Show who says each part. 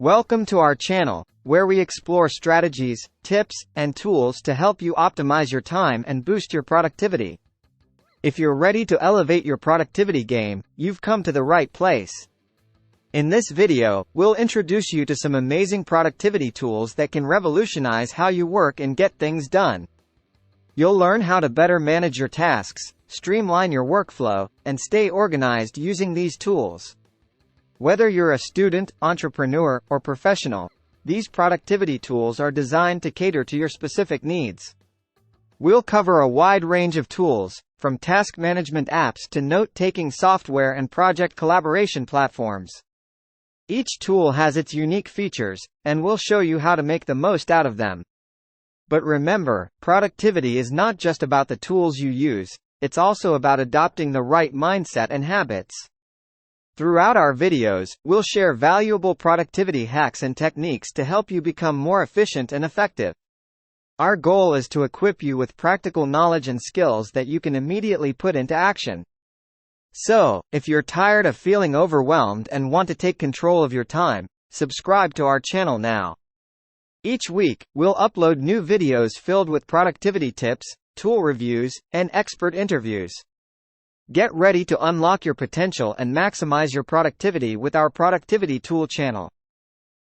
Speaker 1: Welcome to our channel, where we explore strategies, tips, and tools to help you optimize your time and boost your productivity. If you're ready to elevate your productivity game, you've come to the right place. In this video, we'll introduce you to some amazing productivity tools that can revolutionize how you work and get things done. You'll learn how to better manage your tasks, streamline your workflow, and stay organized using these tools. Whether you're a student, entrepreneur, or professional, these productivity tools are designed to cater to your specific needs. We'll cover a wide range of tools, from task management apps to note-taking software and project collaboration platforms. Each tool has its unique features, and we'll show you how to make the most out of them. But remember, productivity is not just about the tools you use, it's also about adopting the right mindset and habits. Throughout our videos, we'll share valuable productivity hacks and techniques to help you become more efficient and effective. Our goal is to equip you with practical knowledge and skills that you can immediately put into action. So, if you're tired of feeling overwhelmed and want to take control of your time, subscribe to our channel now. Each week, we'll upload new videos filled with productivity tips, tool reviews, and expert interviews. Get ready to unlock your potential and maximize your productivity with our Productivity Tool channel.